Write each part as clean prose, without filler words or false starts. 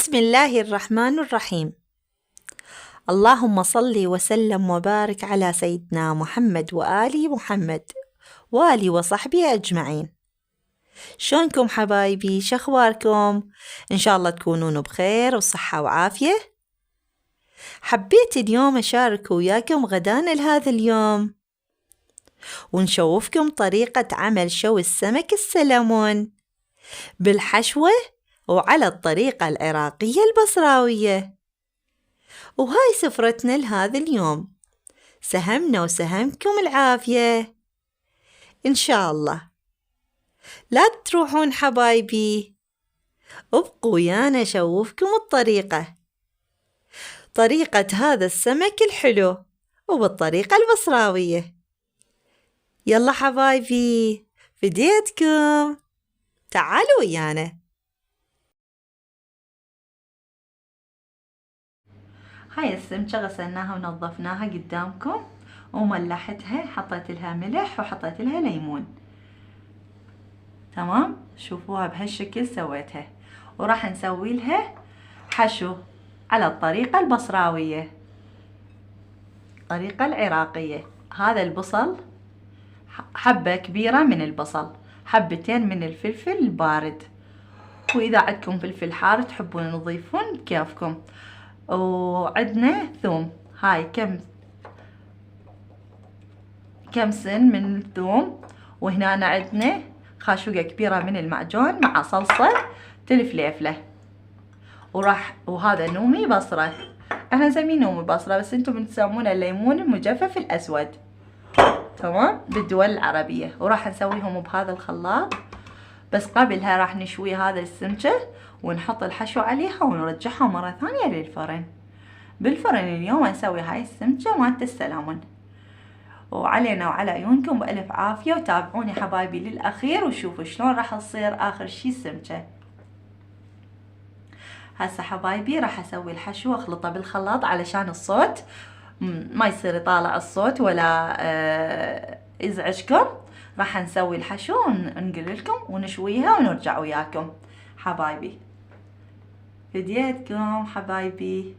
بسم الله الرحمن الرحيم. اللهم صل وسلم وبارك على سيدنا محمد وآل محمد وآل وصحبه أجمعين. شلونكم حبايبي؟ شخباركم؟ إن شاء الله تكونون بخير وصحة وعافية. حبيت اليوم أشارك وياكم غدانا لهذا اليوم ونشوفكم طريقة عمل شوي السمك السلمون بالحشوة وعلى الطريقة العراقية البصراوية. وهاي سفرتنا لهذا اليوم، سهمنا وسهمكم العافية إن شاء الله. لا تروحون حبايبي، ابقوا ويانا شوفكم طريقة هذا السمك الحلو وبالطريقة البصراوية. يلا حبايبي فديتكم، تعالوا ويانا. هاي السمكة غسلناها ونظفناها قدامكم وملحتها، حطيت لها ملح وحطيت لها ليمون. تمام، شوفوها بهالشكل سويتها. وراح نسوي لها حشو على الطريقة البصراوية، الطريقة العراقية. هذا البصل حبة كبيرة من البصل، حبتين من الفلفل البارد، وإذا عندكم فلفل حار تحبون تضيفون بكيفكم. وعندنا ثوم، هاي كم سن من الثوم. وهنا عندنا خاشوقة كبيرة من المعجون مع صلصة الفليفلة. وهذا نومي بصرة، احنا نسميه نومي بصرة، بس انتم تسمونه الليمون المجفف الاسود، تمام، بالدول العربية. وراح نسويهم بهذا الخلاط، بس قبلها راح نشوي هذا السمكة ونحط الحشو عليها ونرجعها مرة ثانية للفرن. بالفرن اليوم نسوي هاي السمكة مالت السلمون. وعلينا وعلى عيونكم بألف عافية، وتابعوني حبايبي للأخير وشوفوا شلون راح تصير آخر شي السمكة. هسه حبايبي راح أسوي الحشو واخلطه بالخلاط علشان الصوت ما يصير يطالع الصوت ولا يزعجكم. راح نسوي الحشو ونقول لكم ونشويها ونرجع وياكم حبايبي. فديتكم حبايبي.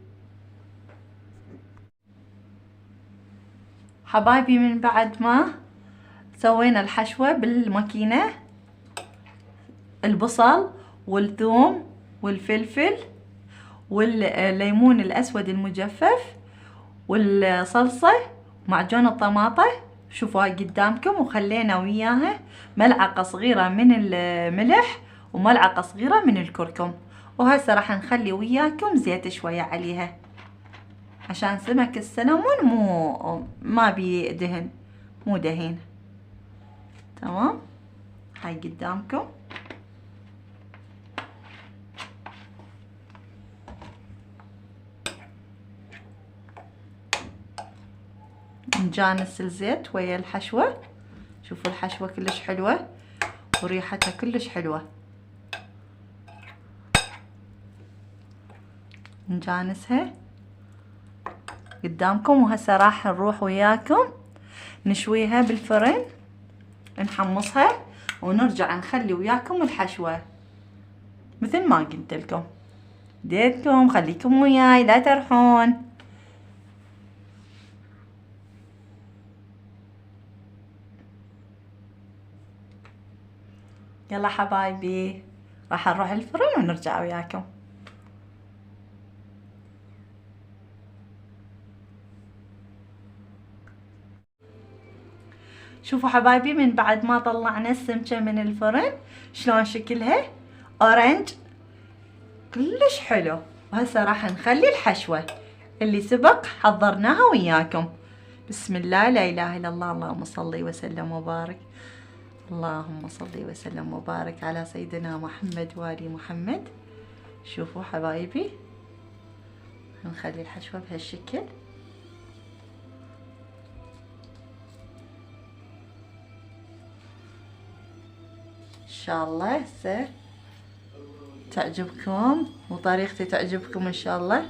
حبايبي من بعد ما سوينا الحشوة بالماكينة، البصل والثوم والفلفل والليمون الأسود المجفف والصلصة ومعجون الطماطة، شوفوها قدامكم، وخلينا وياها ملعقة صغيرة من الملح وملعقة صغيرة من الكركم. وهسه راح نخلي وياكم زيت شوية عليها عشان سمك السلمون ما بيدهن، مو دهين. تمام، هاي قدامكم. نجانس الزيت ويا الحشوة، شوفوا الحشوة كلش حلوة وريحتها كلش حلوة. نجانسها قدامكم. وهسه راح نروح وياكم نشويها بالفرن، نحمصها ونرجع نخلي وياكم الحشوة مثل ما قلت لكم. ديتكم خليكم وياي لا ترحون. يلا حبايبي راح نروح الفرن ونرجع وياكم. شوفوا حبايبي من بعد ما طلعنا السمكة من الفرن شلون شكلها اورنج كلش حلو. وهسه راح نخلي الحشوة اللي سبق حضرناها وياكم. بسم الله، لا اله الا الله، اللهم صل وسلم وبارك، اللهم صل وسلم وبارك على سيدنا محمد وآل محمد. شوفوا حبايبي نخلي الحشوة بهالشكل. ان شاء الله هسه تعجبكم وطريقتي تعجبكم ان شاء الله،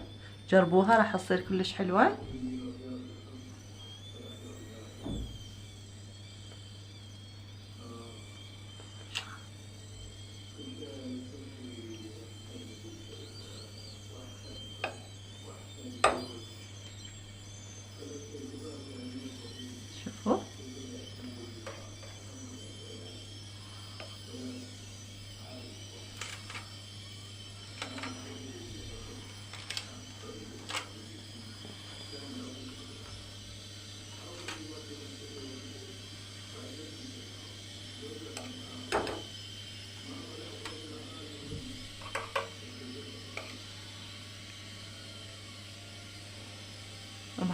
جربوها راح تصير كلش حلوة.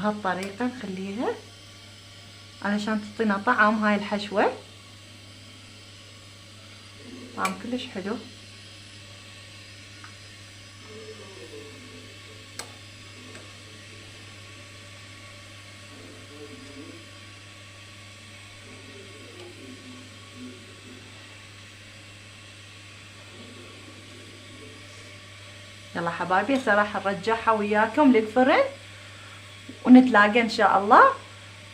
بهالطريقة نخليها علشان تعطينا طعم هاي الحشوة، طعم كلش حلو. يلا حبايبي هسه راح نرجعها وياكم للفرن ونتلاقى ان شاء الله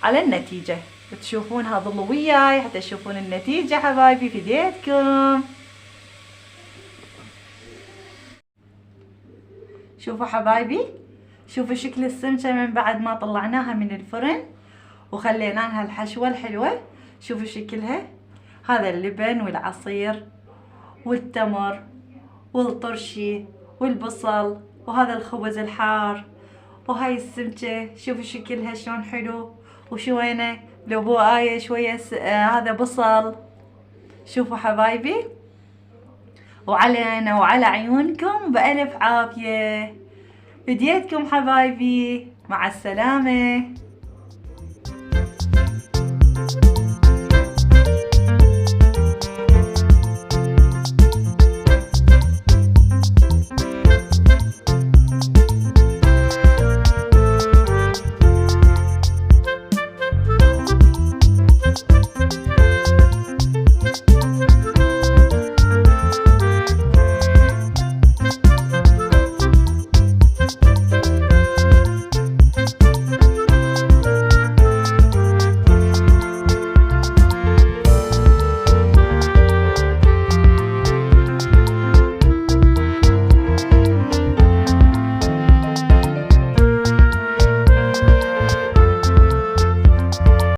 على النتيجة، وتشوفونها ظلوا وياي حتى تشوفون النتيجة حبايبي في بيتكم. شوفوا حبايبي، شوفوا شكل السمكة من بعد ما طلعناها من الفرن وخلينا لها الحشوة الحلوة. شوفوا شكلها، هذا اللبن والعصير والتمر والطرشي والبصل وهذا الخبز الحار وهاي السمكة. شوفوا شكلها شلون حلو، وشوينه لو آية شوية هذا بصل. شوفوا حبايبي، وعلينا وعلى عيونكم بألف عافية. بديتكم حبايبي، مع السلامة.